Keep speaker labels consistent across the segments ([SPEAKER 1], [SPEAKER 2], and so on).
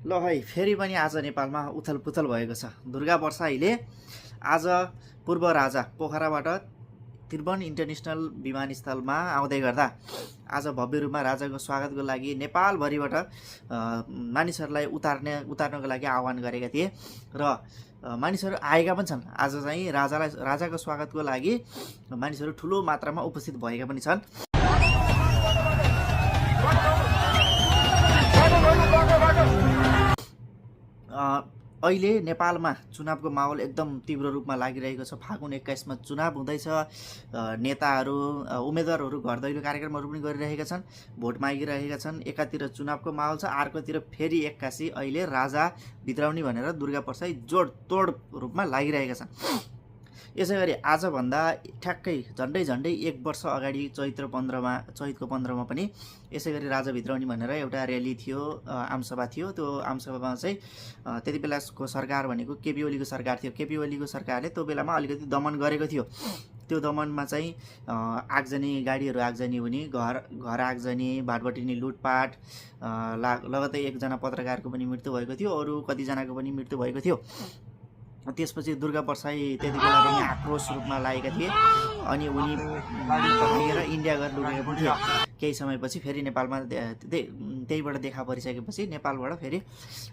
[SPEAKER 1] ल है फेरि पनि आज नेपालमा उथलपुथल भएको छ। दुर्गा बर्साइले आज पूर्व राजा पोखराबाट त्रिभुवन इन्टरनेसनल विमानस्थलमा आउँदै गर्दा आज भव्य रूपमा राजाको स्वागतको लागि नेपालभरिबाट मानिसहरूलाई उतार्नको लागि आह्वान गरेका थिए र मानिसहरू आएका पनि छन्। आज चाहिँ राजाको स्वागतको लागि मानिसहरू ठुलो मात्रामा उपस्थित भएका पनि छन्। अहिले नेपालमा चुनावको माहौल एकदम तीव्र रूपमा लागिरहेको छ। फागुन 21 मा चुनाव हुँदैछ। नेताहरू उम्मेदवारहरू घर दैलो कार्यक्रमहरू पनि गरिरहेका छन्, भोट मागिरहेका छन्। एकातिर चुनावको माहौल छ, अर्कोतिर फेरि एक्कासी अहिले राजा भित्राउने भनेर दुर्गा बर्साई जोडतोड रूपमा लागिरहेका छन्। यसैगरी आजभन्दा ठ्याक्कै झन्डै 1 वर्ष अगाडि चैतको 15 मा पनि यसैगरी राजा भित्राउने भनेर एउटा र्याली थियो, आमसभा थियो। त्यो आमसभामा चाहिँ त्यति बेलाको सरकार भनेको केपी ओलीको सरकार थियो। केपी ओलीको सरकारले त्यो बेलामा अलिकति दमन गरेको थियो। त्यो दमनमा चाहिँ आगजनी, गाडीहरू आगजनी हुने, घर आगजनी, भाटबटिनी, लुटपाट, लगतै एकजना पत्रकारको पनि मृत्यु भएको थियो, अरू कतिजनाको पनि मृत्यु भएको थियो। त्यसपछि दुर्गा बर्साई त्यति बेला पनि आक्रोश रूपमा लागेका थिए अनि उनी भागेर इन्डिया गएर लुकेका पनि थिए। केही समयपछि फेरि नेपालमा त्यहीबाट देखा परिसकेपछि नेपालबाट फेरि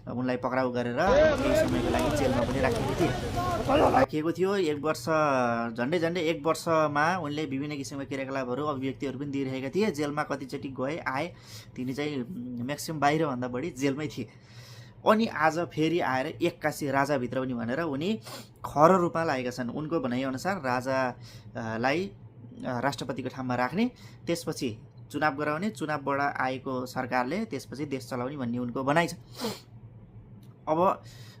[SPEAKER 1] उनलाई पक्राउ गरेर केही समयको लागि जेलमा पनि राखिएको थियो। 1 वर्ष झन्डै 1 वर्षमा उनले विभिन्न किसिमका क्रियाकलापहरू, अभिव्यक्तिहरू पनि दिइरहेका थिए। जेलमा कतिचोटि आए तिनी चाहिँ म्याक्सिमम बाहिरभन्दा बढी जेलमै थिए। अनि आज फेरि आएर एक्कासी राजा भित्राउने भनेर उनी खर रूपमा लागेका छन्। उनको भनाइअनुसार राजालाई राष्ट्रपतिको ठाउँमा राख्ने, त्यसपछि चुनाव गराउने, चुनावबाट आएको सरकारले त्यसपछि देश चलाउने भन्ने उनको भनाइ छ। अब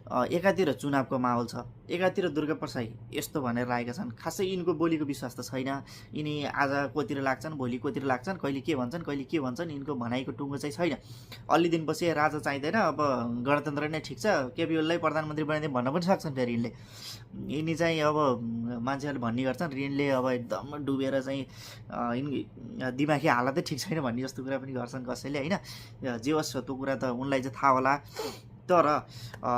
[SPEAKER 1] एकातिर चुनावको माहौल छ, एकातिर दुर्गा बर्साई यस्तो भनेर लागेका छन्। खासै यिनको बोलीको विश्वास त छैन। यिनी आज कोतिर लाग्छन्, भोलि कोतिर लाग्छन्, कहिले के भन्छन्, यिनको भनाइको टुङ्गो चाहिँ छैन। अलि दिनपछि राजा चाहिँदैन, अब गणतन्त्र नै ठिक छ, केपी ओलीलाई प्रधानमन्त्री बनाइदिए भन्न पनि सक्छन्। फेरि यिनी चाहिँ अब मान्छेहरूले भन्ने गर्छन् ऋणले अब एकदम डुबेर चाहिँ दिमागी हालतै ठिक छैन भन्ने जस्तो कुरा पनि गर्छन् कसैले, होइन। जे होस् त्यो कुरा त उनलाई चाहिँ थाहा होला। तर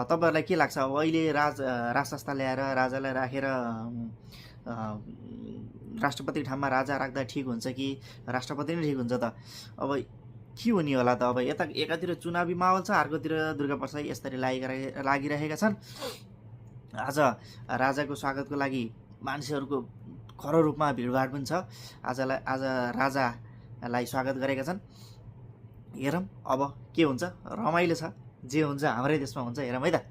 [SPEAKER 1] तपाईँहरूलाई के लाग्छ, अब अहिले राजसंस्था ल्याएर राजालाई राखेर राष्ट्रपतिको ठाउँमा राजा राख्दा ठिक हुन्छ कि राष्ट्रपति नै ठिक हुन्छ त? अब के हुने होला त? अब एकातिर चुनावी माहौल छ, अर्कोतिर दुर्गा बर्साई यसरी लागिरहेका छन्। आज राजाको स्वागतको लागि मान्छेहरूको खर रूपमा भिडभाड पनि छ। आज राजालाई स्वागत गरेका छन्। हेरौँ अब के हुन्छ। रमाइलो छ, जे हुन्छ हाम्रै देशमा हुन्छ। हेरौँ है त।